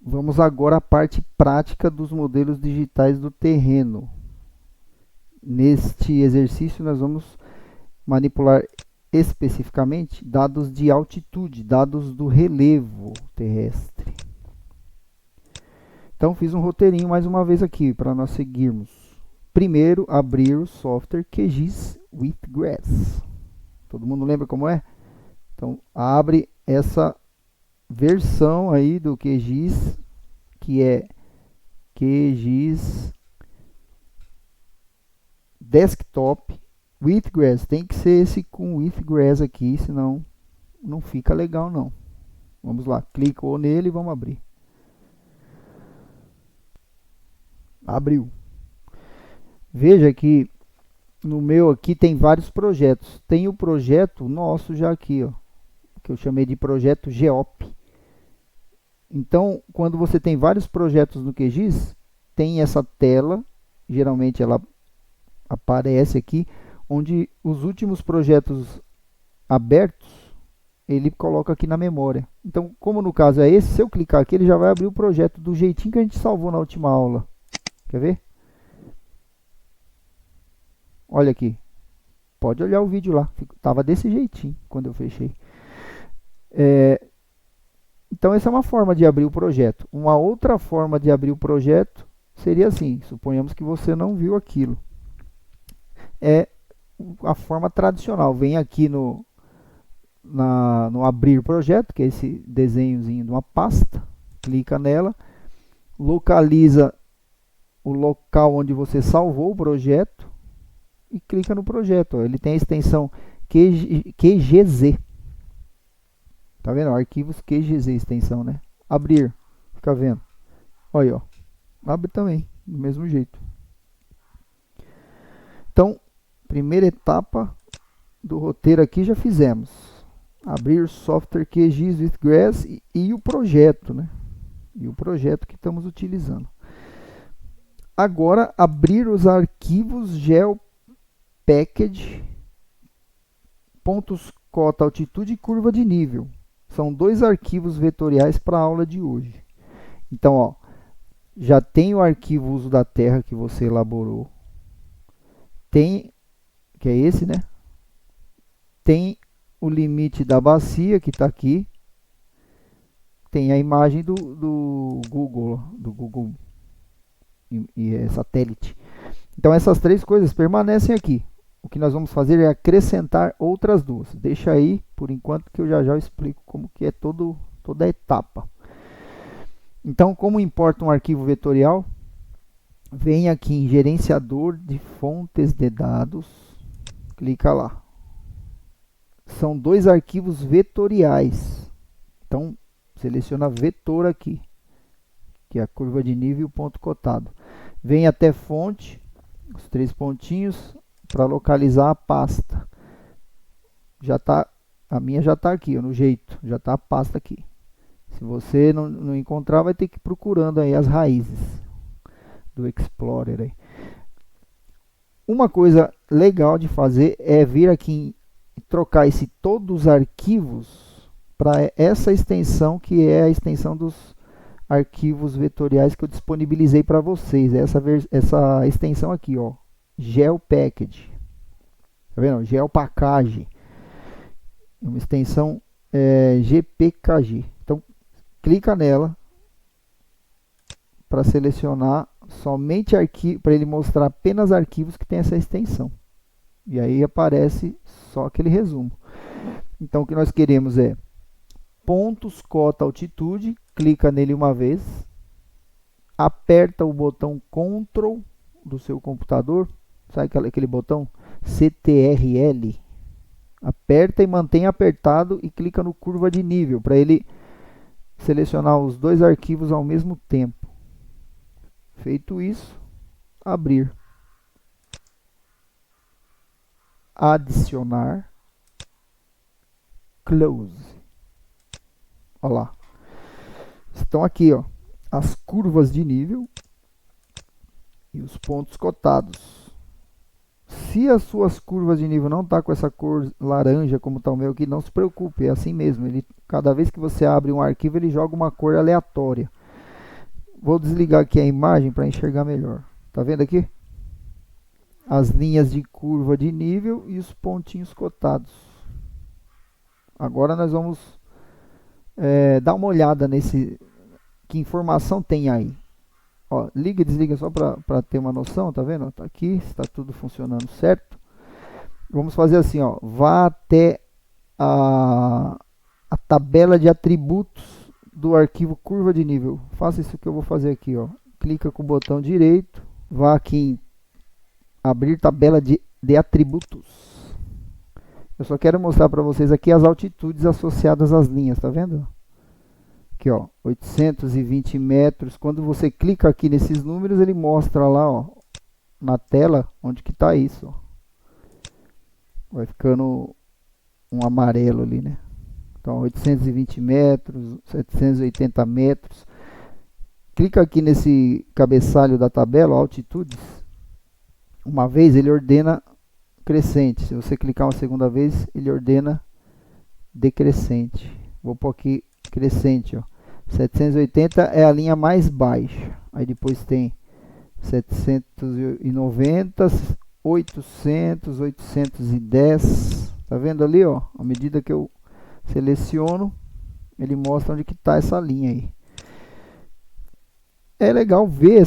Vamos agora à parte prática dos modelos digitais do terreno. Neste exercício, nós vamos manipular especificamente dados de altitude, dados do relevo terrestre. Então, fiz um roteirinho mais uma vez aqui para nós seguirmos. Primeiro, abrir o software QGIS with Grass. Todo mundo lembra como é? Então, abre essa versão aí do QGIS, que é QGIS Desktop with Grass. Tem que ser esse com with Grass aqui, senão não fica legal não. Vamos lá, clicou nele e vamos abrir. Abriu. Veja que no meu aqui tem vários projetos. Tem o projeto nosso já aqui, ó, que eu chamei de projeto GEOP. Então, quando você tem vários projetos no QGIS, tem essa tela, geralmente ela aparece aqui, onde os últimos projetos abertos, ele coloca aqui na memória. Então, como no caso é esse, se eu clicar aqui, ele já vai abrir o projeto do jeitinho que a gente salvou na última aula. Quer ver? Olha aqui. Pode olhar o vídeo lá. Tava desse jeitinho quando eu fechei. Então, essa é uma forma de abrir o projeto. Uma outra forma de abrir o projeto seria assim. Suponhamos que você não viu aquilo. É a forma tradicional. Vem aqui no abrir projeto, que é esse desenhozinho de uma pasta. Clica nela. Localiza o local onde você salvou o projeto e clica no projeto. Ele tem a extensão QGZ. Tá vendo? Arquivos QGZ, extensão, né? Abrir. Fica vendo? Olha aí, ó. Abre também, do mesmo jeito. Então, primeira etapa do roteiro aqui já fizemos. Abrir software QGIS with Grass e o projeto, né? E o projeto que estamos utilizando. Agora, abrir os arquivos GeoPackage, pontos, cota, altitude e curva de nível. São dois arquivos vetoriais para a aula de hoje. Então, ó, já tem o arquivo uso da terra que você elaborou. Tem, que é esse, né? Tem o limite da bacia, que está aqui. Tem a imagem do Google e é satélite. Então essas três coisas permanecem aqui. O que nós vamos fazer é acrescentar outras duas. Deixa aí por enquanto que eu já explico como que é toda a etapa. Então, como importa um arquivo vetorial, vem aqui em gerenciador de fontes de dados, clica lá. São dois arquivos vetoriais. Então, seleciona vetor aqui, que é a curva de nível e o ponto cotado. Vem até fonte, os três pontinhos, para localizar a pasta. A minha já está aqui, ó, no jeito, já está a pasta aqui. Se você não encontrar, vai ter que ir procurando aí as raízes do Explorer. Aí. Uma coisa legal de fazer é vir aqui e trocar todos os arquivos para essa extensão, que é a extensão dos arquivos vetoriais que eu disponibilizei para vocês. Essa extensão aqui, ó, GeoPackage. Tá vendo? GeoPackage. Uma extensão GPKG. Então, clica nela para selecionar somente arquivo, para ele mostrar apenas arquivos que tem essa extensão. E aí aparece só aquele resumo. Então, o que nós queremos é pontos, cota, altitude. Clica nele uma vez, aperta o botão Ctrl do seu computador, sabe aquele botão CTRL? Aperta e mantém apertado e clica no curva de nível para ele selecionar os dois arquivos ao mesmo tempo. Feito isso, abrir, adicionar, close. Olha lá. Estão aqui, ó, as curvas de nível e os pontos cotados. Se as suas curvas de nível não estão com essa cor laranja, como está o meu aqui, não se preocupe, é assim mesmo. Cada vez que você abre um arquivo, ele joga uma cor aleatória. Vou desligar aqui a imagem para enxergar melhor. Tá vendo aqui? As linhas de curva de nível e os pontinhos cotados. Agora nós vamos dar uma olhada nesse, que informação tem aí. Ó, liga e desliga só para ter uma noção, tá vendo? Tá aqui, está tudo funcionando certo. Vamos fazer assim, ó, vá até a tabela de atributos do arquivo curva de nível. Faça isso que eu vou fazer aqui, ó. Clica com o botão direito, vá aqui em abrir tabela de atributos. Eu só quero mostrar para vocês aqui as altitudes associadas às linhas, tá vendo? Aqui, ó, 820 metros. Quando você clica aqui nesses números, ele mostra lá, ó, na tela, onde que tá isso, ó. Vai ficando um amarelo ali, né? Então, 820 metros, 780 metros. Clica aqui nesse cabeçalho da tabela, altitudes. Uma vez ele ordena crescente. Se você clicar uma segunda vez, ele ordena decrescente. Vou pôr aqui crescente, ó. 780 é a linha mais baixa. Aí depois tem 790, 800, 810. Tá vendo ali, ó? À medida que eu seleciono, ele mostra onde que tá essa linha aí. É legal ver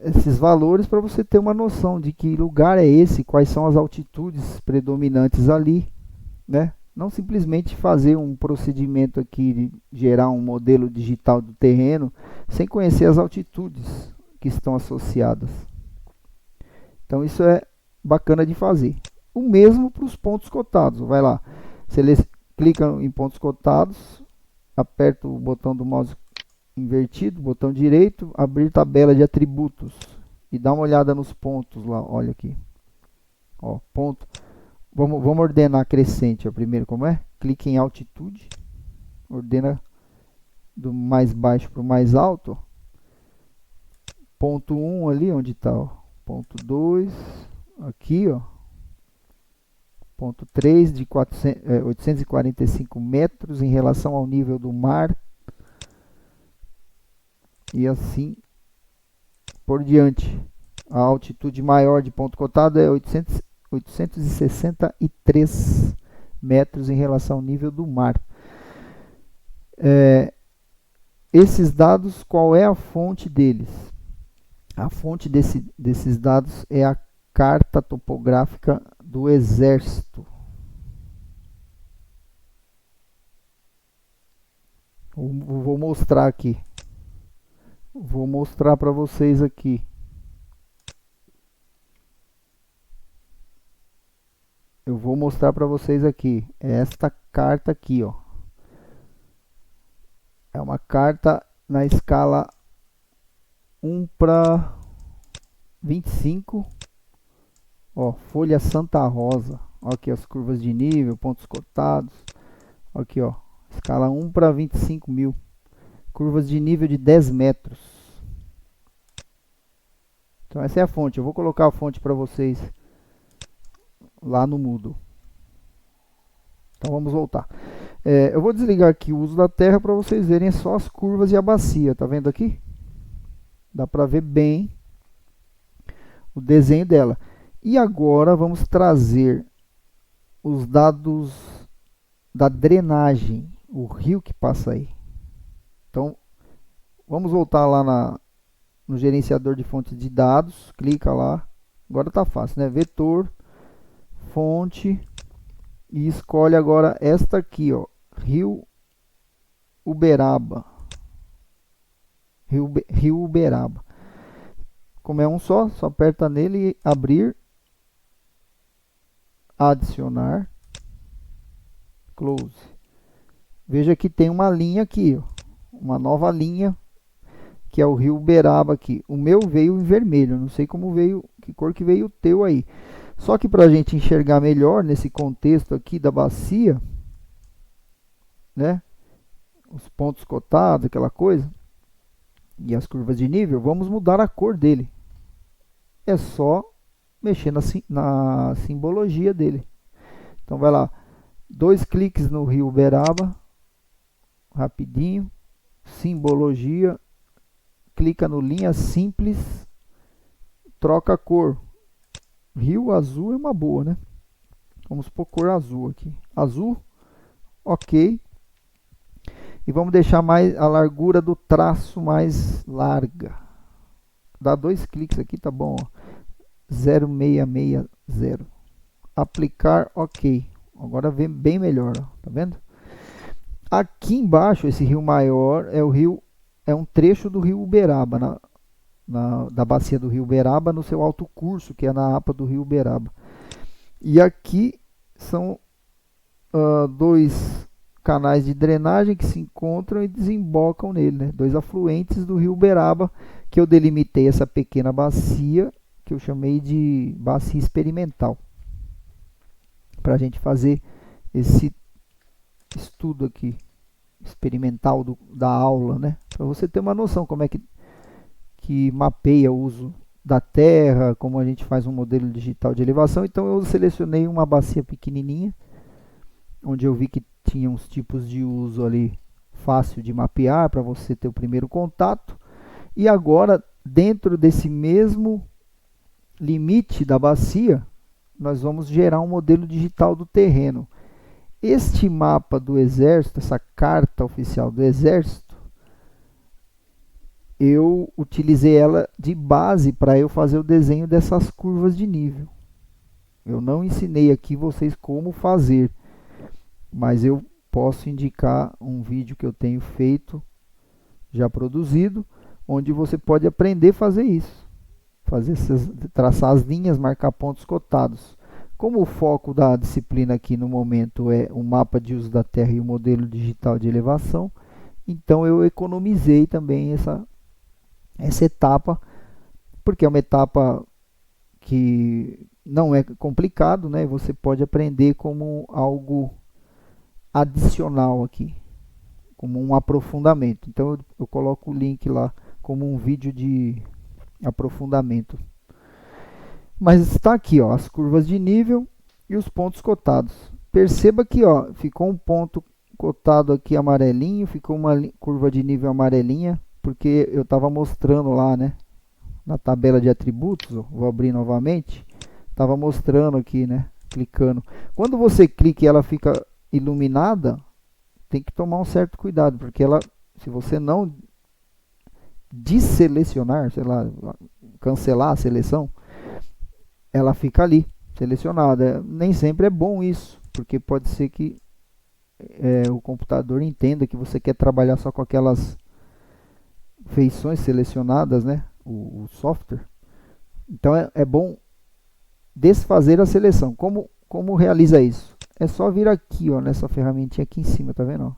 esses valores para você ter uma noção de que lugar é esse, quais são as altitudes predominantes ali, né? Não simplesmente fazer um procedimento aqui de gerar um modelo digital do terreno sem conhecer as altitudes que estão associadas. Então isso é bacana de fazer. O mesmo para os pontos cotados. Vai lá, clica em pontos cotados, aperta o botão do mouse invertido, botão direito, abrir tabela de atributos e dá uma olhada nos pontos lá. Olha aqui, ó, ponto. Vamos ordenar crescente, ó, primeiro como é? Clique em altitude, ordena do mais baixo para o mais alto. Ponto 1 ali, onde está, ponto 2, aqui, ó. Ponto 3 de 845 metros em relação ao nível do mar. E assim por diante. A altitude maior de ponto cotado é 863 metros em relação ao nível do mar. Esses dados, qual é a fonte deles? A fonte desses dados é a carta topográfica do Exército. Vou mostrar aqui. Vou mostrar para vocês aqui. Eu vou mostrar para vocês aqui. É esta carta aqui, ó. É uma carta na escala 1/25. Ó, folha Santa Rosa. Ó, aqui as curvas de nível, pontos cotados. Ó, aqui, ó, escala 1/25.000. Curvas de nível de 10 metros. Então essa é a fonte. Eu vou colocar a fonte para vocês lá no Moodle. Então vamos voltar. Eu vou desligar aqui o uso da terra para vocês verem só as curvas e a bacia. Tá vendo aqui? Dá para ver bem o desenho dela. E agora vamos trazer os dados da drenagem, o rio que passa aí. Então, vamos voltar lá no gerenciador de fontes de dados, clica lá. Agora tá fácil, né? Vetor, fonte, e escolhe agora esta aqui, ó, Rio Uberaba. Rio Uberaba. Como é um só aperta nele e abrir, adicionar, close. Veja que tem uma linha aqui, ó, uma nova linha, que é o Rio Uberaba aqui. O meu veio em vermelho, não sei como veio, que cor que veio o teu aí. Só que para a gente enxergar melhor nesse contexto aqui da bacia, né, os pontos cotados, aquela coisa, e as curvas de nível, vamos mudar a cor dele. É só mexer na simbologia dele. Então vai lá, 2 cliques no Rio Uberaba, rapidinho, simbologia, clica no linha simples, troca a cor. Rio azul é uma boa, né? Vamos pôr cor azul aqui. Azul, ok. E vamos deixar mais a largura do traço mais larga. Dá 2 cliques aqui, tá bom, ó. 0660. Aplicar, ok. Agora vem bem melhor, ó. Tá vendo? Aqui embaixo, esse rio maior é um trecho do rio Uberaba, da bacia do rio Uberaba, no seu alto curso, que é na APA do rio Uberaba. E aqui são 2 canais de drenagem que se encontram e desembocam nele, né? 2 afluentes do rio Uberaba, que eu delimitei essa pequena bacia, que eu chamei de bacia experimental, para a gente fazer esse estudo aqui, experimental da aula, né? Para você ter uma noção como é que mapeia o uso da terra, como a gente faz um modelo digital de elevação. Então eu selecionei uma bacia pequenininha, onde eu vi que tinha uns tipos de uso ali fácil de mapear para você ter o primeiro contato. E agora, dentro desse mesmo limite da bacia, nós vamos gerar um modelo digital do terreno. Este mapa do Exército, essa carta oficial do Exército, eu utilizei ela de base para eu fazer o desenho dessas curvas de nível. Eu não ensinei aqui vocês como fazer, mas eu posso indicar um vídeo que eu tenho feito, já produzido, onde você pode aprender a fazer isso. Traçar as linhas, marcar pontos cotados. Como o foco da disciplina aqui no momento é o mapa de uso da terra e o modelo digital de elevação, então eu economizei também essa etapa, porque é uma etapa que não é complicado, né? Você pode aprender como algo adicional aqui, como um aprofundamento. Então eu coloco o link lá como um vídeo de aprofundamento. Mas está aqui, ó, as curvas de nível e os pontos cotados. Perceba que, ó, ficou um ponto cotado aqui amarelinho, ficou uma curva de nível amarelinha, porque eu estava mostrando lá, né, na tabela de atributos, ó, vou abrir novamente, estava mostrando aqui, né, clicando. Quando você clica e ela fica iluminada, tem que tomar um certo cuidado, porque ela, se você não desselecionar, sei lá, cancelar a seleção, ela fica ali, selecionada. Nem sempre é bom isso, porque pode ser que o computador entenda que você quer trabalhar só com aquelas feições selecionadas, né? O software. Então é bom desfazer a seleção. Como realiza isso? É só vir aqui, ó, nessa ferramentinha aqui em cima, tá vendo? Ó?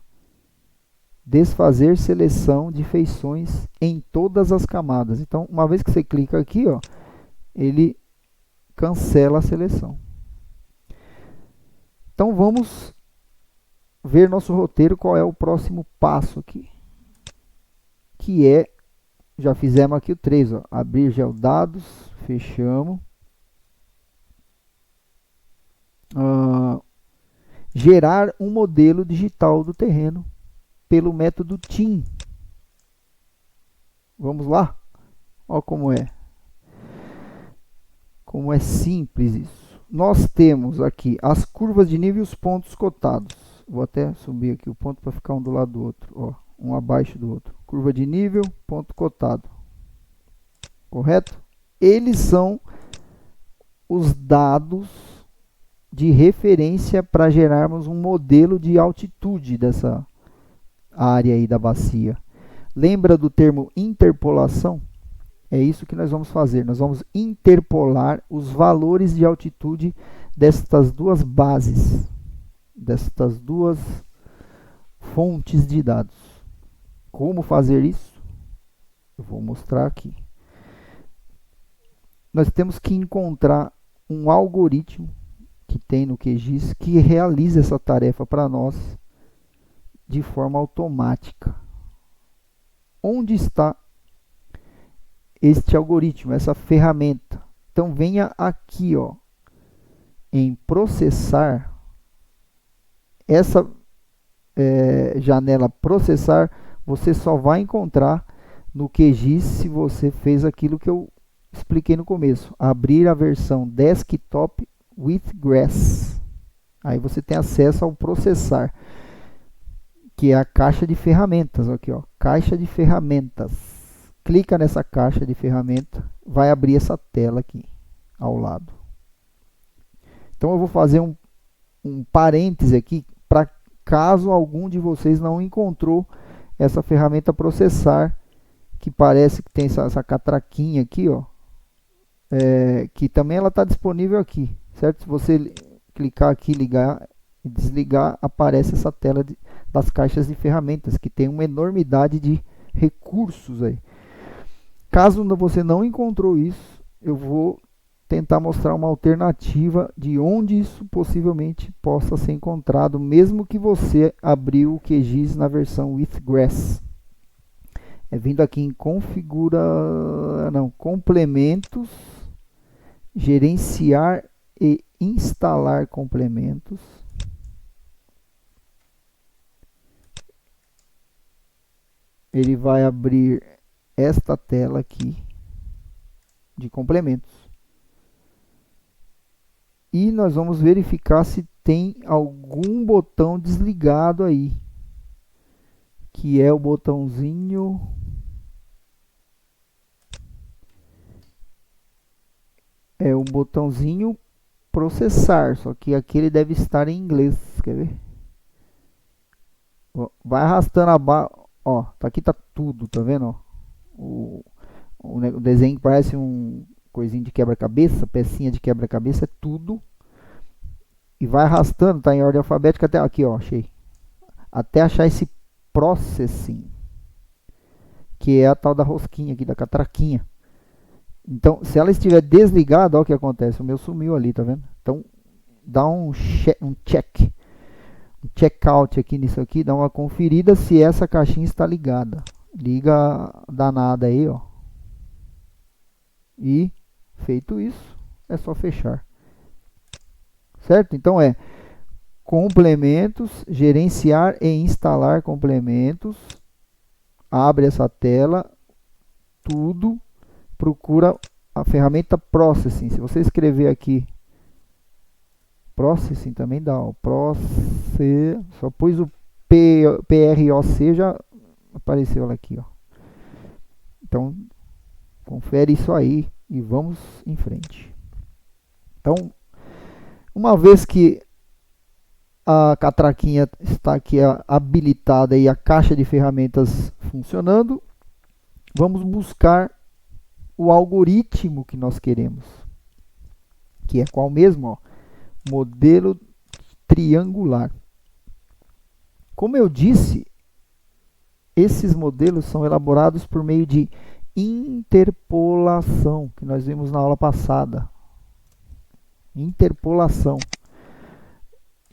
Desfazer seleção de feições em todas as camadas. Então, uma vez que você clica aqui, ó, ele cancela a seleção. Então vamos ver nosso roteiro, qual é o próximo passo aqui. Que é, já fizemos aqui o 3, ó, abrir geodados, fechamos. Gerar um modelo digital do terreno pelo método TIM. Vamos lá? Olha como é. Como é simples isso. Nós temos aqui as curvas de nível e os pontos cotados. Vou até subir aqui o ponto para ficar um do lado do outro. Ó, um abaixo do outro. Curva de nível, ponto cotado. Correto? Eles são os dados de referência para gerarmos um modelo de altitude dessa área aí da bacia. Lembra do termo interpolação? É isso que nós vamos fazer. Nós vamos interpolar os valores de altitude destas duas bases, destas duas fontes de dados. Como fazer isso? Eu vou mostrar aqui. Nós temos que encontrar um algoritmo que tem no QGIS que realiza essa tarefa para nós de forma automática. Onde está este algoritmo, essa ferramenta? Então venha aqui, ó, em processar, essa janela processar, você só vai encontrar no QGIS se você fez aquilo que eu expliquei no começo. Abrir a versão Desktop with Grass. Aí você tem acesso ao processar, que é a caixa de ferramentas. Aqui, ó, caixa de ferramentas. Clica nessa caixa de ferramenta, vai abrir essa tela aqui ao lado. Então eu vou fazer um parêntese aqui para caso algum de vocês não encontrou essa ferramenta processar, que parece que tem essa catraquinha aqui, ó, que também ela está disponível aqui, certo? Se você clicar aqui, ligar e desligar, aparece essa tela das caixas de ferramentas, que tem uma enormidade de recursos aí. Caso você não encontrou isso, eu vou tentar mostrar uma alternativa de onde isso possivelmente possa ser encontrado, mesmo que você abriu o QGIS na versão with Grass. É vindo aqui em complementos, gerenciar e instalar complementos. Ele vai abrir esta tela aqui de complementos. E nós vamos verificar se tem algum botão desligado aí, que é o botãozinho processar, só que aqui ele deve estar em inglês. Quer ver? Vai arrastando a barra, ó, aqui tá tudo, tá vendo? Ó? O desenho parece um coisinho de quebra-cabeça, pecinha de quebra-cabeça, é tudo. E vai arrastando, tá em ordem alfabética até aqui, ó, achei. Até achar esse processing, que é a tal da rosquinha aqui, da catraquinha. Então, se ela estiver desligada, olha o que acontece. O meu sumiu ali, tá vendo? Então, dá um check, um check-out aqui nisso aqui, dá uma conferida se essa caixinha está ligada. Liga a danada aí, ó. E, feito isso, é só fechar. Certo? Então, complementos, gerenciar e instalar complementos. Abre essa tela, tudo. Procura a ferramenta Processing. Se você escrever aqui Processing, também dá. Ó, só pôs o PROC, já apareceu ela aqui. Ó. Então, confere isso aí e vamos em frente. Então, uma vez que a catraquinha está aqui habilitada e a caixa de ferramentas funcionando, vamos buscar o algoritmo que nós queremos, que é qual mesmo? Ó, modelo triangular. Como eu disse, esses modelos são elaborados por meio de interpolação, que nós vimos na aula passada. Interpolação.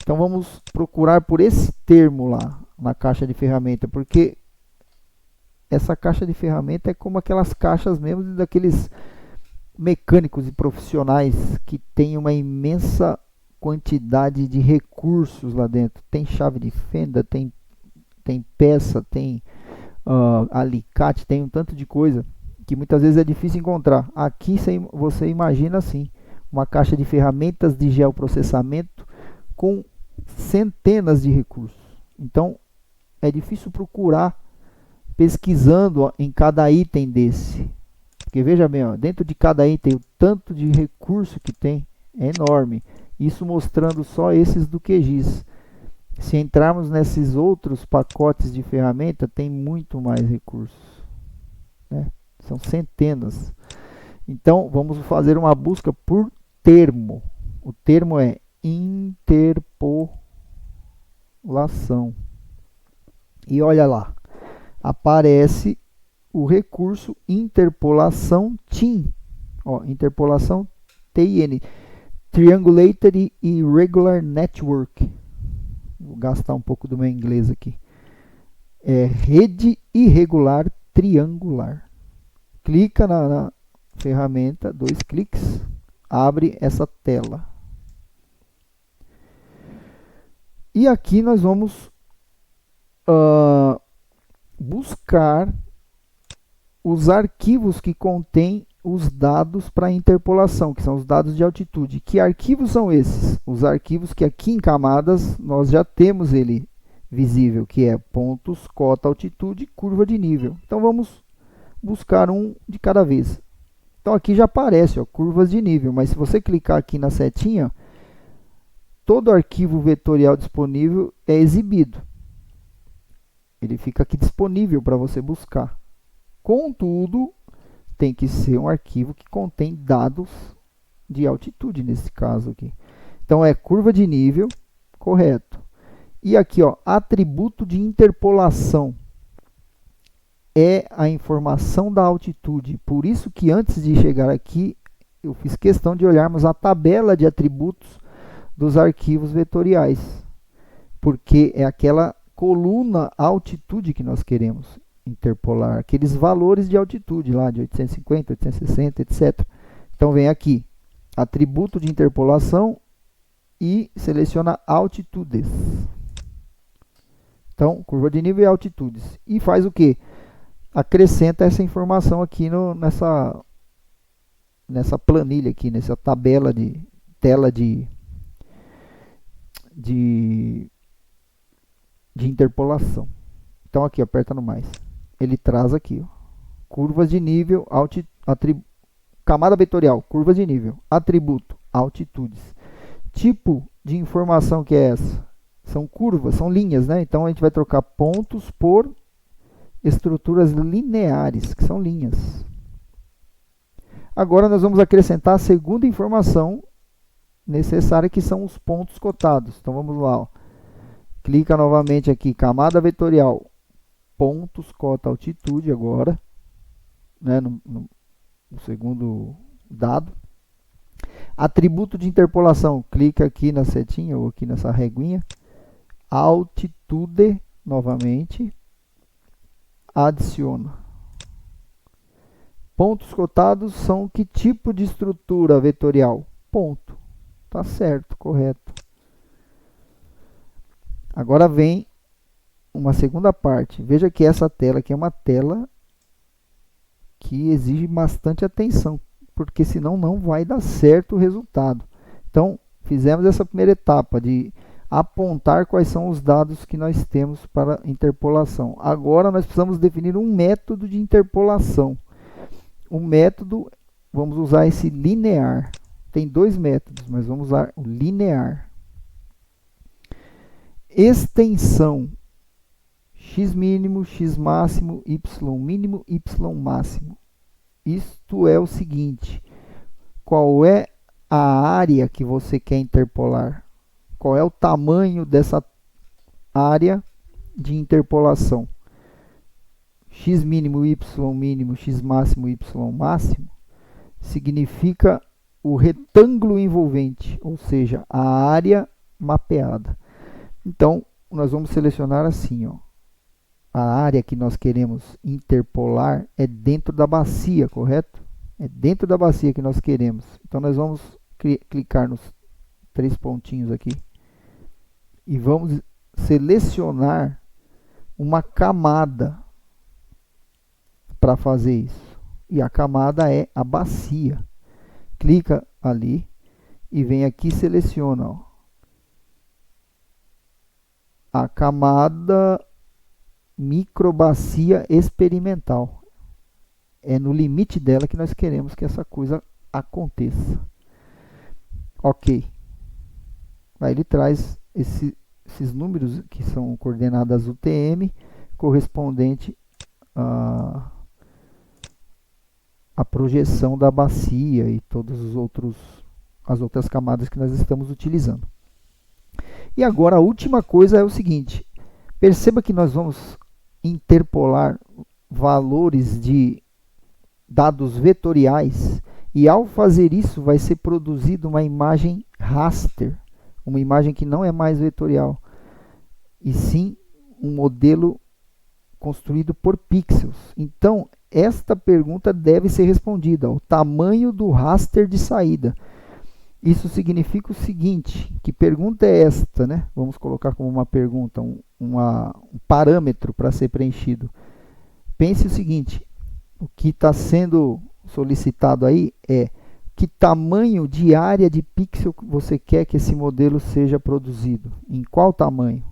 Então vamos procurar por esse termo lá na caixa de ferramenta, porque essa caixa de ferramenta é como aquelas caixas mesmo daqueles mecânicos e profissionais que tem uma imensa quantidade de recursos lá dentro. Tem chave de fenda, tem peça, tem alicate, tem um tanto de coisa que muitas vezes é difícil encontrar. Aqui você imagina assim, uma caixa de ferramentas de geoprocessamento com centenas de recursos. Então é difícil procurar pesquisando em cada item desse, porque veja bem, ó, dentro de cada item o tanto de recurso que tem é enorme. Isso mostrando só esses do QGIS. Se entrarmos nesses outros pacotes de ferramenta, tem muito mais recursos, né? São centenas. Então vamos fazer uma busca por termo. O termo é interpolação. E olha lá, aparece o recurso interpolação TIN. Ó, interpolação TIN. Triangulated Irregular Network. Vou gastar um pouco do meu inglês aqui. É rede irregular triangular. Clica na ferramenta, 2 cliques, abre essa tela. E aqui nós vamos buscar os arquivos que contêm os dados para interpolação, que são os dados de altitude. Que arquivos são esses? Os arquivos que aqui em camadas nós já temos ele visível, que é pontos, cota, altitude, curva de nível. Então vamos buscar um de cada vez. Então aqui já aparece, ó, curvas de nível, mas se você clicar aqui na setinha, todo arquivo vetorial disponível é exibido. Ele fica aqui disponível para você buscar. Contudo, tem que ser um arquivo que contém dados de altitude, nesse caso aqui. Então, é curva de nível, correto. E aqui, ó, atributo de interpolação. É a informação da altitude. Por isso que antes de chegar aqui, eu fiz questão de olharmos a tabela de atributos dos arquivos vetoriais. Porque é aquela coluna altitude que nós queremos interpolar, aqueles valores de altitude lá, de 850, 860, etc. Então vem aqui, atributo de interpolação e seleciona altitudes. Então, curva de nível e altitudes. E faz o quê? Acrescenta essa informação aqui nessa planilha aqui, nessa tabela de tela de interpolação. Então aqui, aperta no mais. Ele traz aqui, ó, curvas de nível, camada vetorial, curvas de nível, atributo, altitudes. Tipo de informação que é essa? São curvas, são linhas, né? Então a gente vai trocar pontos por estruturas lineares, que são linhas. Agora nós vamos acrescentar a segunda informação necessária, que são os pontos cotados. Então vamos lá, ó. Clica novamente aqui, camada vetorial, pontos, cota, altitude agora, né, no segundo dado. Atributo de interpolação, clica aqui na setinha ou aqui nessa reguinha, altitude, novamente, adiciona. Pontos cotados são que tipo de estrutura vetorial? Ponto. Tá certo, correto. Agora vem uma segunda parte. Veja que essa tela aqui é uma tela que exige bastante atenção, porque senão não vai dar certo o resultado. Então, fizemos essa primeira etapa de apontar quais são os dados que nós temos para interpolação. Agora nós precisamos definir um método de interpolação. O método, vamos usar esse linear. Tem dois métodos, mas vamos usar o linear. Extensão x mínimo, x máximo, y mínimo, y máximo. Isto é o seguinte: qual é a área que você quer interpolar? Qual é o tamanho dessa área de interpolação? X mínimo, y mínimo, x máximo, y máximo significa o retângulo envolvente, ou seja, a área mapeada. Então, nós vamos selecionar assim, ó. A área que nós queremos interpolar é dentro da bacia, correto? É dentro da bacia que nós queremos. Então, nós vamos clicar nos três pontinhos aqui e vamos selecionar uma camada para fazer isso. E a camada é a bacia. Clica ali e vem aqui e seleciona, ó, a camada microbacia experimental. É no limite dela que nós queremos que essa coisa aconteça. Ok. Aí ele traz esses números que são coordenadas UTM, correspondente à projeção da bacia e todas as outras camadas que nós estamos utilizando. E agora a última coisa é o seguinte: perceba que nós vamos interpolar valores de dados vetoriais e ao fazer isso vai ser produzida uma imagem raster, uma imagem que não é mais vetorial, e sim um modelo construído por pixels. Então, esta pergunta deve ser respondida: o tamanho do raster de saída. Isso significa o seguinte: que pergunta é esta, né? Vamos colocar como uma pergunta, um parâmetro para ser preenchido. Pense o seguinte: O que está sendo solicitado aí é que tamanho de área de pixel você quer que esse modelo seja produzido. Em qual tamanho?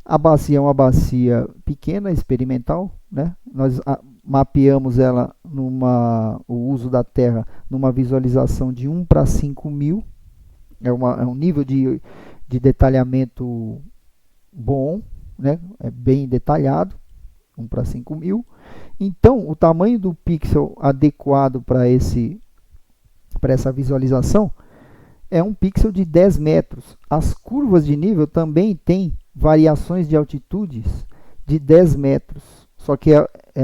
A bacia é uma bacia pequena, experimental, né? Nós mapeamos ela o uso da terra numa visualização de 1:5000. É um nível de detalhamento bom, né? É bem detalhado, 1:5000. Então, o tamanho do pixel adequado para essa visualização é um pixel de 10 metros. As curvas de nível também têm variações de altitudes de 10 metros. Só que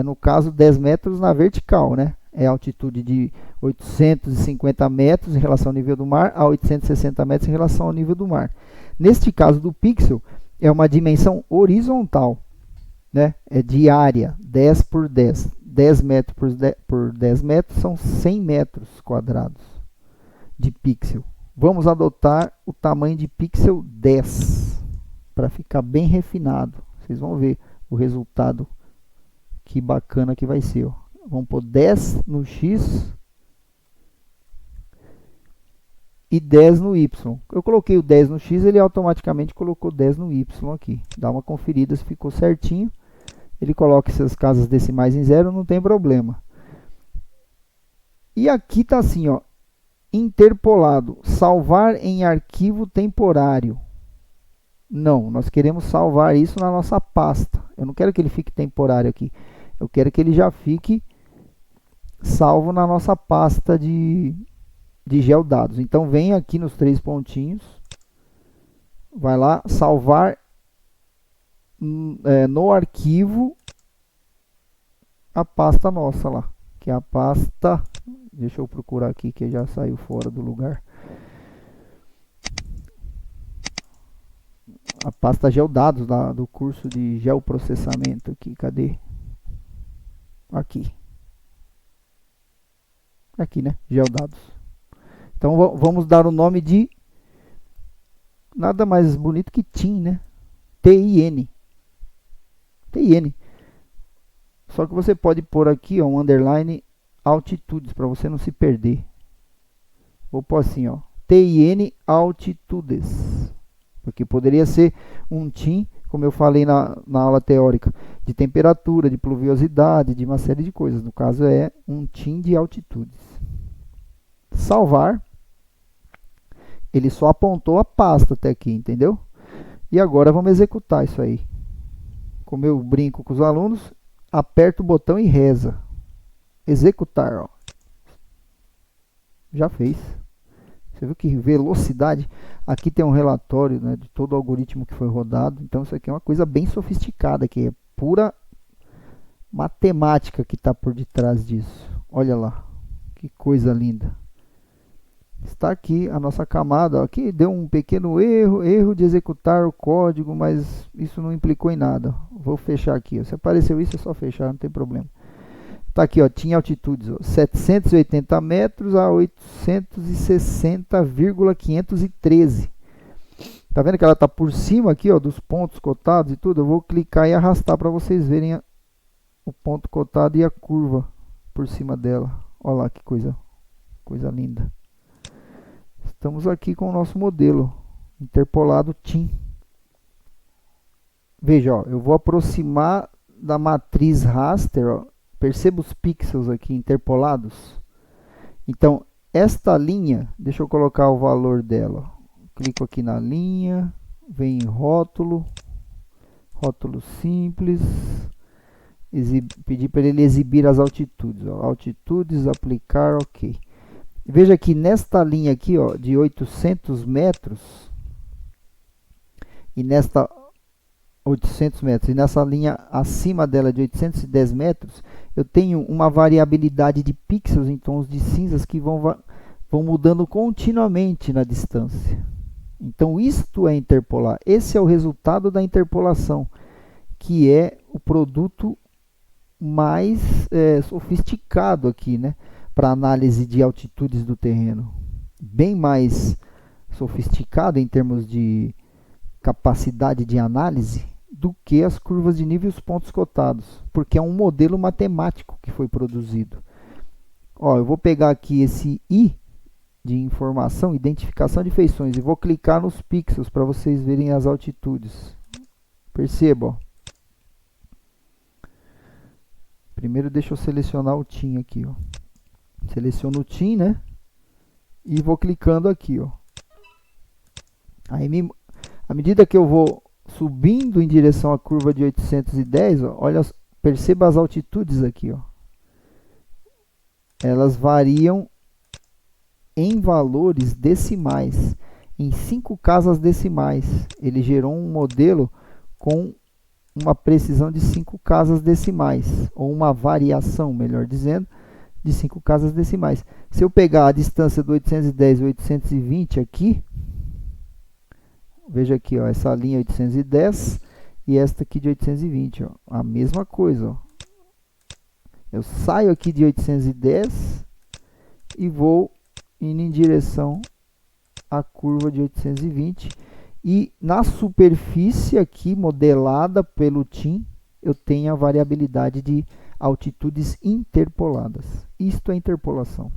no caso 10 metros na vertical, né? É a altitude de 850 metros em relação ao nível do mar a 860 metros em relação ao nível do mar. Neste caso do pixel, é uma dimensão horizontal, né? É de área, 10 por 10. 10 metros por 10 metros são 100 metros quadrados de pixel. Vamos adotar o tamanho de pixel 10 para ficar bem refinado. Vocês vão ver o resultado, que bacana que vai ser. Ó. Vamos pôr 10 no X e 10 no Y. Eu coloquei o 10 no X, ele automaticamente colocou 10 no Y aqui. Dá uma conferida se ficou certinho. Ele coloca essas casas decimais em zero, não tem problema. E aqui está assim, ó, interpolado, salvar em arquivo temporário. Não, nós queremos salvar isso na nossa pasta. Eu não quero que ele fique temporário aqui. Eu quero que ele já fique salvo na nossa pasta de geodados. Então, vem aqui nos 3 pontinhos. Vai lá, salvar no arquivo a pasta nossa lá. Que é a pasta... Deixa eu procurar aqui que já saiu fora do lugar. A pasta geodados do curso de geoprocessamento aqui. Cadê? Aqui. Aqui, né? Geodados. Então vamos dar o nome de nada mais bonito que TIN, né? TIN. TIN. Só que você pode pôr aqui, ó, um underline altitudes para você não se perder. Vou pôr assim, ó, TIN altitudes. Porque poderia ser um TIN, como eu falei na aula teórica, de temperatura, de pluviosidade, de uma série de coisas. No caso é um TIN de altitudes. Salvar. Ele só apontou a pasta até aqui, entendeu? E agora vamos executar isso aí. Como eu brinco com os alunos, aperta o botão e reza. Executar, ó. Já fez. Você viu que velocidade? Aqui tem um relatório, né, de todo o algoritmo que foi rodado. Então isso aqui é uma coisa bem sofisticada, que é pura matemática que está por detrás disso. Olha lá, que coisa linda. Está aqui a nossa camada. Aqui deu um pequeno erro de executar o código, mas isso não implicou em nada. Vou fechar aqui. Se apareceu isso, é só fechar, não tem problema. Está aqui, ó, tinha altitudes, ó, 780 metros a 860,513. Tá vendo que ela está por cima aqui, ó, dos pontos cotados e tudo? Eu vou clicar e arrastar para vocês verem o ponto cotado e a curva por cima dela. Olha lá que coisa linda. Estamos aqui com o nosso modelo interpolado TIN. Veja, ó, eu vou aproximar da matriz raster, ó. Perceba os pixels aqui interpolados. Então, esta linha, deixa eu colocar o valor dela. Clico aqui na linha, vem em rótulo, rótulo simples, pedir para ele exibir as altitudes. Ó. Altitudes, aplicar, ok. Veja que nesta linha aqui, ó, de 800 metros, e nesta 800 metros, e nessa linha acima dela de 810 metros, eu tenho uma variabilidade de pixels em tons de cinzas que vão mudando continuamente na distância. Então, isto é interpolar. Esse é o resultado da interpolação, que é o produto mais sofisticado aqui, né, para análise de altitudes do terreno. Bem mais sofisticado em termos de capacidade de análise do que as curvas de nível e os pontos cotados, porque é um modelo matemático que foi produzido. Ó, eu vou pegar aqui esse I de informação, identificação de feições, e vou clicar nos pixels para vocês verem as altitudes. Perceba, ó. Primeiro deixa eu selecionar o TIM aqui, ó. Seleciono o TIM, né? E vou clicando aqui, ó. Aí, à medida que eu vou subindo em direção à curva de 810, ó, olha, perceba as altitudes aqui, ó. Elas variam em valores decimais, em 5 casas decimais. Ele gerou um modelo com uma precisão de 5 casas decimais, ou uma variação, melhor dizendo, de 5 casas decimais. Se eu pegar a distância do 810 e 820 aqui, veja aqui, ó, essa linha 810 e esta aqui de 820, ó, a mesma coisa, ó. Eu saio aqui de 810 e vou indo em direção à curva de 820, e na superfície aqui modelada pelo TIM eu tenho a variabilidade de altitudes interpoladas. Isto é interpolação.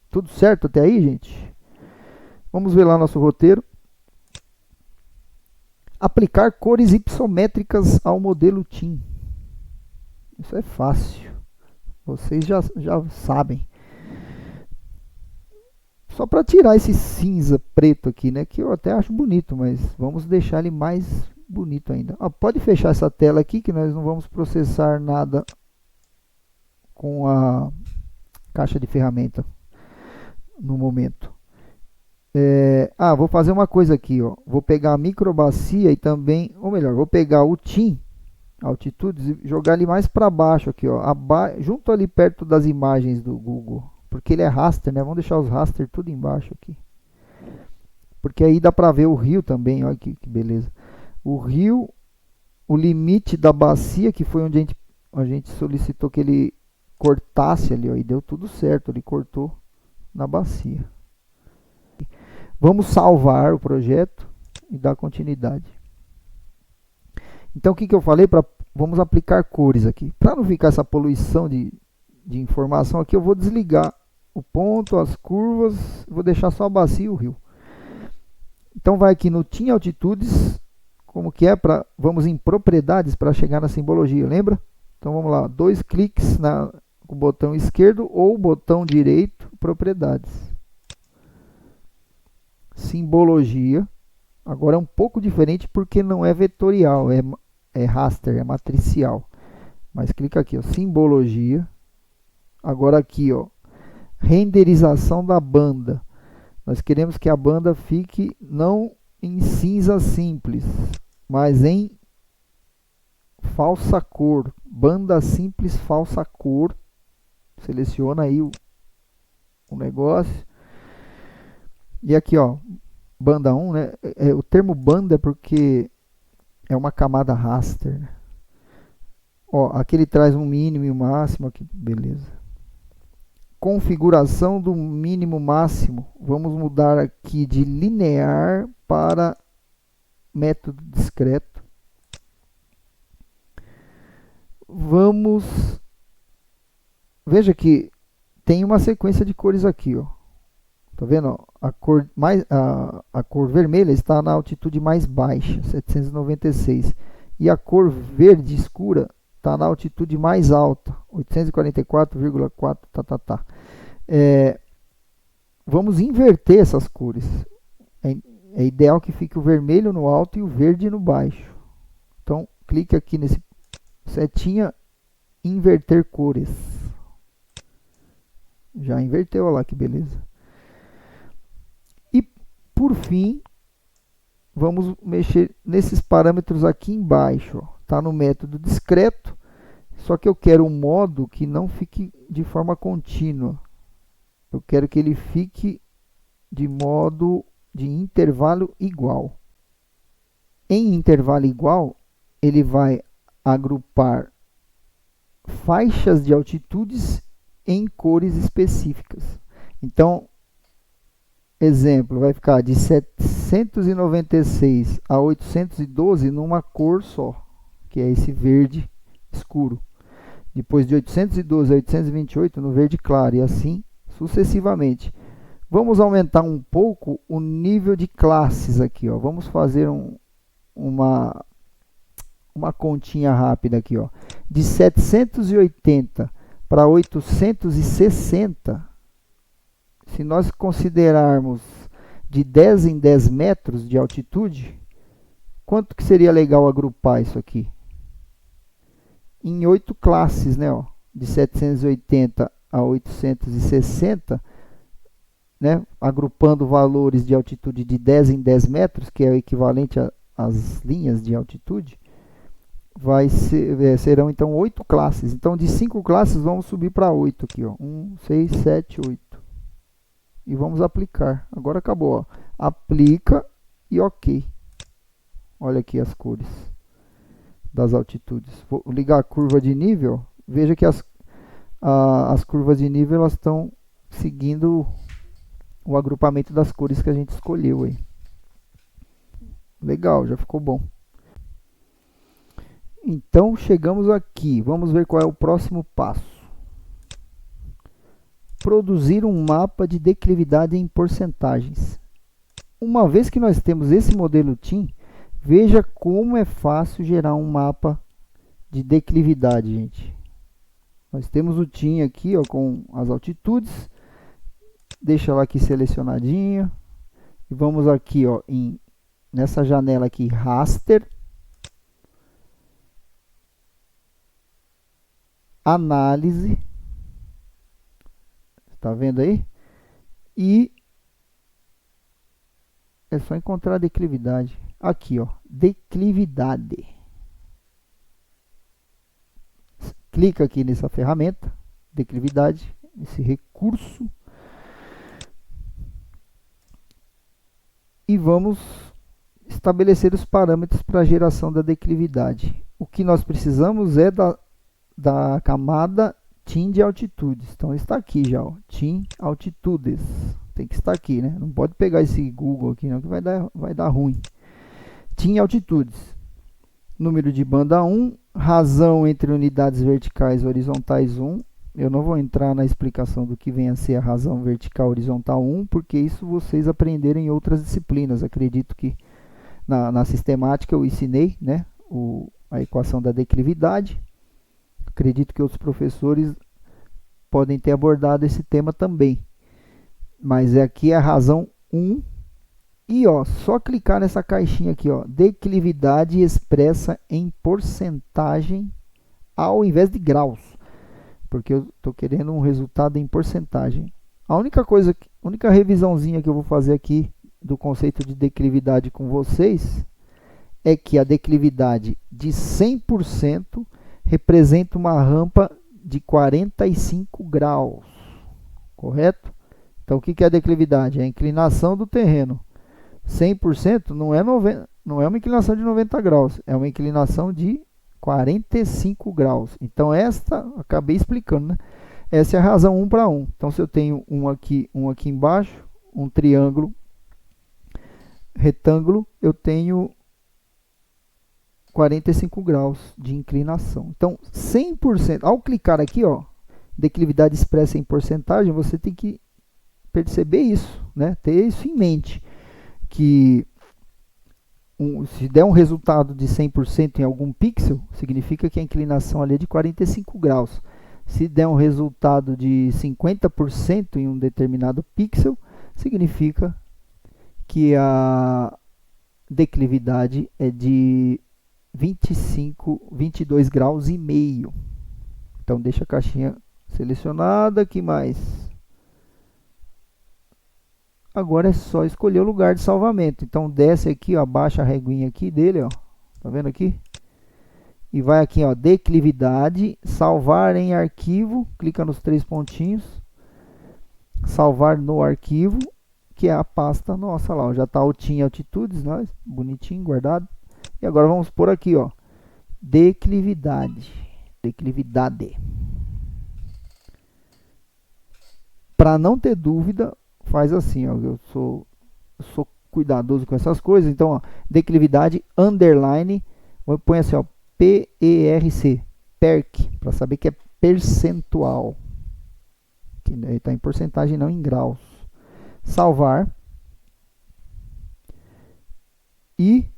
Tudo certo até aí, gente? Vamos ver lá nosso roteiro. Aplicar cores hipométricas ao modelo TIM. Isso é fácil. Vocês já sabem. Só para tirar esse cinza preto aqui, né? Que eu até acho bonito, mas vamos deixar ele mais bonito ainda. Ah, pode fechar essa tela aqui, que nós não vamos processar nada com a caixa de ferramenta no momento. Vou fazer uma coisa aqui, ó. Vou pegar a microbacia e também, ou melhor, vou pegar o TIM, altitudes, e jogar ele mais para baixo aqui, ó, junto ali perto das imagens do Google. Porque ele é raster, né? Vamos deixar os raster tudo embaixo aqui. Porque aí dá para ver o rio também, olha que beleza. O rio, o limite da bacia, que foi onde a gente solicitou que ele cortasse ali, ó, e deu tudo certo, ele cortou na bacia. Vamos salvar o projeto e dar continuidade. Então, o que eu falei? Vamos aplicar cores aqui. Para não ficar essa poluição de informação aqui, eu vou desligar o ponto, as curvas, vou deixar só a bacia e o rio. Então vai aqui no TIM Altitudes, como que é, vamos em propriedades para chegar na simbologia, lembra? Então vamos lá, 2 cliques no botão esquerdo ou botão direito, propriedades. Simbologia, agora é um pouco diferente porque não é vetorial, é raster, é matricial. Mas clica aqui, ó, simbologia, agora aqui, ó, renderização da banda. Nós queremos que a banda fique não em cinza simples, mas em falsa cor. Banda simples, falsa cor. Seleciona aí o negócio. E aqui, ó, banda 1, né? O termo banda é porque é uma camada raster, né? Ó, aqui ele traz um mínimo e um máximo aqui, beleza. Configuração do mínimo máximo, vamos mudar aqui de linear para método discreto. Veja que tem uma sequência de cores aqui, ó. Tá vendo? A cor vermelha está na altitude mais baixa, 796, e a cor verde escura está na altitude mais alta, 844,4. Vamos inverter essas cores. É ideal que fique o vermelho no alto e o verde no baixo. Então, clique aqui nesse setinha, inverter cores. Já inverteu, olha lá que beleza. E, por fim, vamos mexer nesses parâmetros aqui embaixo, ó. Está no método discreto, só que eu quero um modo que não fique de forma contínua. Eu quero que ele fique de modo de intervalo igual. Em intervalo igual, ele vai agrupar faixas de altitudes em cores específicas. Então, exemplo, vai ficar de 796 a 812 numa cor só, que é esse verde escuro. Depois de 812 a 828 no verde claro, e assim sucessivamente. Vamos aumentar um pouco o nível de classes aqui, ó. Vamos fazer uma continha rápida aqui, ó. De 780 para 860, se nós considerarmos de 10 em 10 metros de altitude, quanto que seria legal agrupar isso aqui? Em 8 classes, né? Ó, de 780 a 860, né? Agrupando valores de altitude de 10 em 10 metros, que é o equivalente às linhas de altitude, serão então 8 classes. Então, de 5 classes, vamos subir para 8 aqui, ó. 1, 6, 7, 8. E vamos aplicar. Agora acabou, ó. Aplica e ok. Olha aqui as cores das altitudes. Vou ligar a curva de nível. Veja que as curvas de nível elas estão seguindo o agrupamento das cores que a gente escolheu aí. Legal, já ficou bom. Então chegamos aqui. Vamos ver qual é o próximo passo. Produzir um mapa de declividade em porcentagens. Uma vez que nós temos esse modelo TIM, veja como é fácil gerar um mapa de declividade, gente. Nós temos o TIM aqui, ó, com as altitudes. Deixa ela aqui selecionadinha. E vamos aqui, ó, nessa janela aqui, raster. Análise. Tá vendo aí? E é só encontrar a declividade. Aqui, ó, declividade. Clica aqui nessa ferramenta, declividade, esse recurso. E vamos estabelecer os parâmetros para a geração da declividade. O que nós precisamos é da camada TIM de altitudes. Então está aqui já, ó, TIM altitudes. Tem que estar aqui, né? Não pode pegar esse Google aqui não, que vai dar ruim. TIM altitudes. Número de banda 1, razão entre unidades verticais e horizontais 1. Eu não vou entrar na explicação do que vem a ser a razão vertical horizontal 1, porque isso vocês aprenderam em outras disciplinas. Acredito que na sistemática eu ensinei, né, a equação da declividade. Acredito que outros professores podem ter abordado esse tema também. Mas aqui é a razão 1. E ó, só clicar nessa caixinha aqui, ó, declividade expressa em porcentagem ao invés de graus. Porque eu estou querendo um resultado em porcentagem. A única revisãozinha que eu vou fazer aqui do conceito de declividade com vocês é que a declividade de 100% representa uma rampa de 45 graus, correto? Então, o que é a declividade? É a inclinação do terreno. 100% não é uma inclinação de 90 graus, é uma inclinação de 45 graus. Então, acabei explicando, né? Essa é a razão 1 para 1. Então, se eu tenho um aqui embaixo, um triângulo retângulo, eu tenho 45 graus de inclinação. Então, 100%, ao clicar aqui, ó, declividade expressa em porcentagem, você tem que perceber isso, né? Ter isso em mente, que se der um resultado de 100% em algum pixel, significa que a inclinação ali é de 45 graus. Se der um resultado de 50% em um determinado pixel, significa que a declividade é de 22 graus e meio. Então deixa a caixinha selecionada, que mais? Agora é só escolher o lugar de salvamento. Então desce aqui, ó, abaixa a reguinha aqui dele, ó. Tá vendo aqui? E vai aqui, ó, declividade, salvar em arquivo, clica nos 3 pontinhos, salvar no arquivo, que é a pasta nossa lá, ó. Já tá o TIM altitudes, né? Bonitinho, guardado. E agora vamos por aqui, ó, declividade. Para não ter dúvida, faz assim, ó, eu sou cuidadoso com essas coisas, então, ó, declividade, underline, põe assim, ó, PERC, PERC, para saber que é percentual, que está em porcentagem, não em graus. Salvar e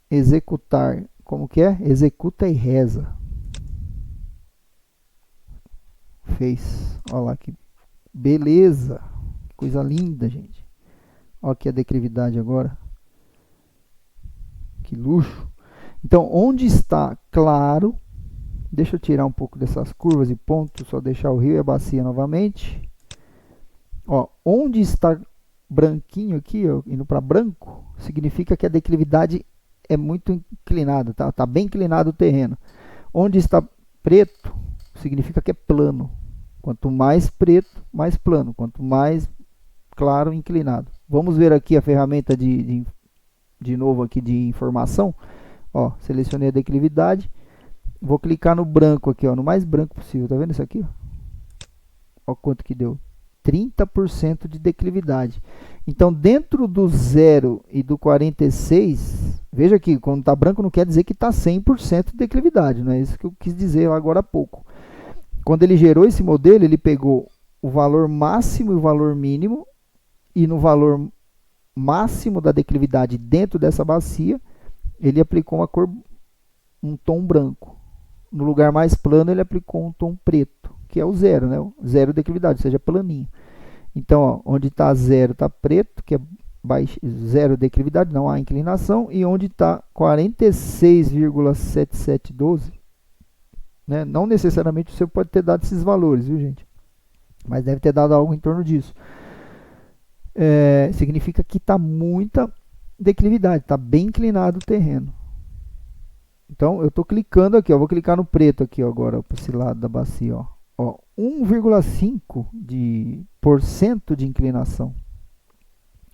executar, como que é? Executa e reza. Fez, olha lá que beleza, que coisa linda, gente. Olha aqui a declividade agora, que luxo. Então, onde está claro, deixa eu tirar um pouco dessas curvas e pontos, só deixar o rio e a bacia novamente. Ó, onde está branquinho aqui, ó, indo para branco, significa que a declividade é muito inclinada, tá? Tá bem inclinado o terreno. Onde está preto, significa que é plano. Quanto mais preto, mais plano. Quanto mais claro, inclinado. Vamos ver aqui a ferramenta de novo aqui de informação. Ó, selecionei a declividade. Vou clicar no branco aqui, ó, no mais branco possível. Tá vendo isso aqui? Ó quanto que deu. 30% de declividade. Então, dentro do 0 e do 46, veja aqui, quando está branco não quer dizer que está 100% de declividade, não é isso que eu quis dizer agora há pouco. Quando ele gerou esse modelo, ele pegou o valor máximo e o valor mínimo, e no valor máximo da declividade dentro dessa bacia, ele aplicou uma cor, um tom branco. No lugar mais plano, ele aplicou um tom preto, que é o zero, né? O zero declividade, ou seja, planinho. Então, ó, onde está zero está preto, que é zero declividade, não há inclinação. E onde está 46,7712, né? Não necessariamente você pode ter dado esses valores, viu, gente? Mas deve ter dado algo em torno disso. Significa que está muita declividade, está bem inclinado o terreno. Então, eu estou clicando aqui, ó, vou clicar no preto aqui ó, agora, para esse lado da bacia, ó. 1,5% de inclinação.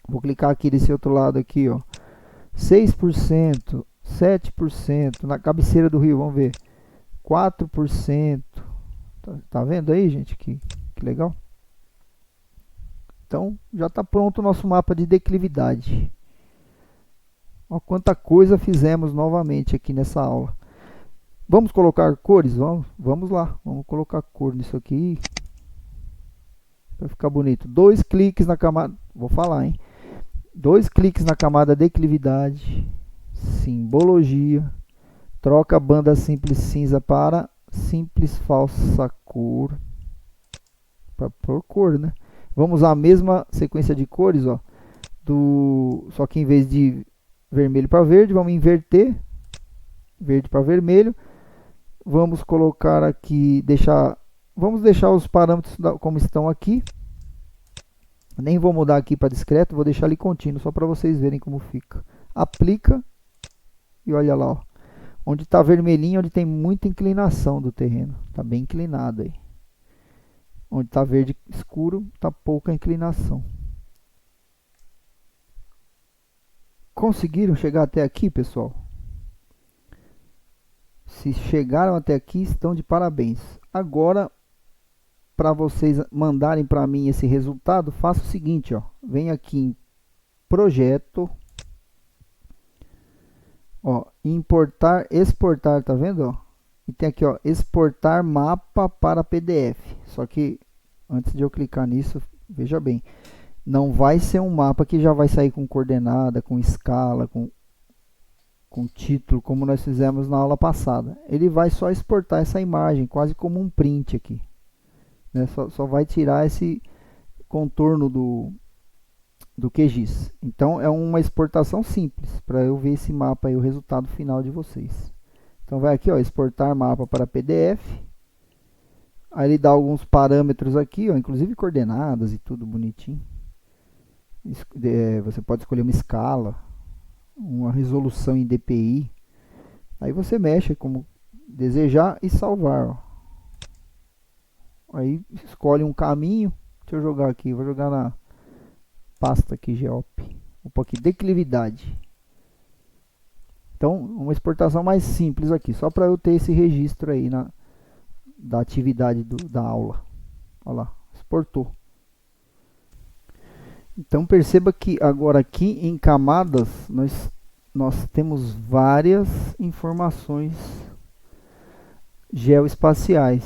Vou clicar aqui desse outro lado aqui, ó. 6%, 7%, na cabeceira do rio, vamos ver. 4%. Tá vendo aí, gente? Que legal. Então, já está pronto o nosso mapa de declividade. Olha quanta coisa fizemos novamente aqui nessa aula. Vamos colocar cores? Vamos lá. Vamos colocar cor nisso aqui. Para ficar bonito. 2 cliques na camada... Vou falar, hein? 2 cliques na camada declividade. Simbologia. Troca a banda simples cinza para simples falsa cor. Para pôr cor, né? Vamos usar a mesma sequência de cores, ó. Só que em vez de vermelho para verde, vamos inverter. Verde para vermelho. Vamos colocar aqui, vamos deixar os parâmetros como estão aqui. Nem vou mudar aqui para discreto, vou deixar ali contínuo, só para vocês verem como fica. Aplica e olha lá, ó. Onde está vermelhinho, onde tem muita inclinação do terreno. Está bem inclinado aí. Onde está verde escuro, está pouca inclinação. Conseguiram chegar até aqui, pessoal? Se chegaram até aqui, estão de parabéns. Agora, para vocês mandarem para mim esse resultado, faça o seguinte, ó. Vem aqui em projeto, ó, importar, exportar, tá vendo, ó? E tem aqui, ó, exportar mapa para PDF. Só que antes de eu clicar nisso, veja bem, não vai ser um mapa que já vai sair com coordenada, com escala, com título, como nós fizemos na aula passada. Ele vai só exportar essa imagem, quase como um print aqui, né? Só vai tirar esse contorno do QGIS. Então, é uma exportação simples, para eu ver esse mapa aí, o resultado final de vocês. Então, vai aqui, ó, exportar mapa para PDF. Aí ele dá alguns parâmetros aqui, ó, inclusive coordenadas e tudo bonitinho. Você pode escolher uma escala, uma resolução em DPI. Aí você mexe como desejar e salvar, ó. Aí escolhe um caminho. Deixa eu jogar aqui, vou jogar na pasta aqui Geop. Opa, aqui declividade. Então, uma exportação mais simples aqui, só para eu ter esse registro aí da atividade da aula. Olha lá, exportou. Então perceba que agora aqui em camadas nós temos várias informações geoespaciais.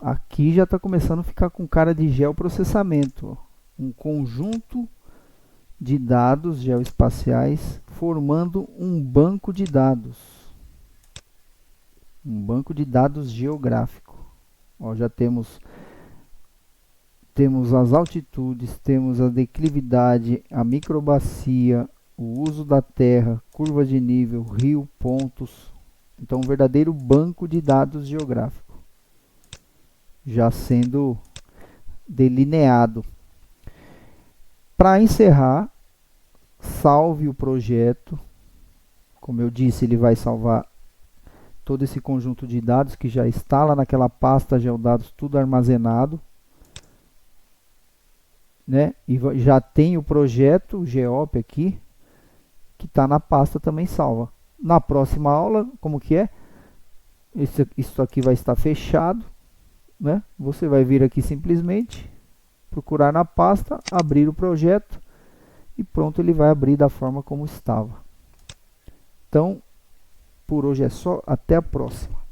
Aqui já está começando a ficar com cara de geoprocessamento. Ó. Um conjunto de dados geoespaciais formando um banco de dados. Um banco de dados geográfico. Ó, já temos as altitudes, temos a declividade, a microbacia, o uso da terra, curva de nível, rio, pontos. Então, um verdadeiro banco de dados geográfico, já sendo delineado. Para encerrar, salve o projeto. Como eu disse, ele vai salvar todo esse conjunto de dados que já está lá naquela pasta geodados, tudo armazenado. Né? E já tem o projeto, o GEOP aqui, que está na pasta também salva. Na próxima aula, como que é? Isso aqui vai estar fechado. Né? Você vai vir aqui simplesmente, procurar na pasta, abrir o projeto e pronto, ele vai abrir da forma como estava. Então, por hoje é só, até a próxima.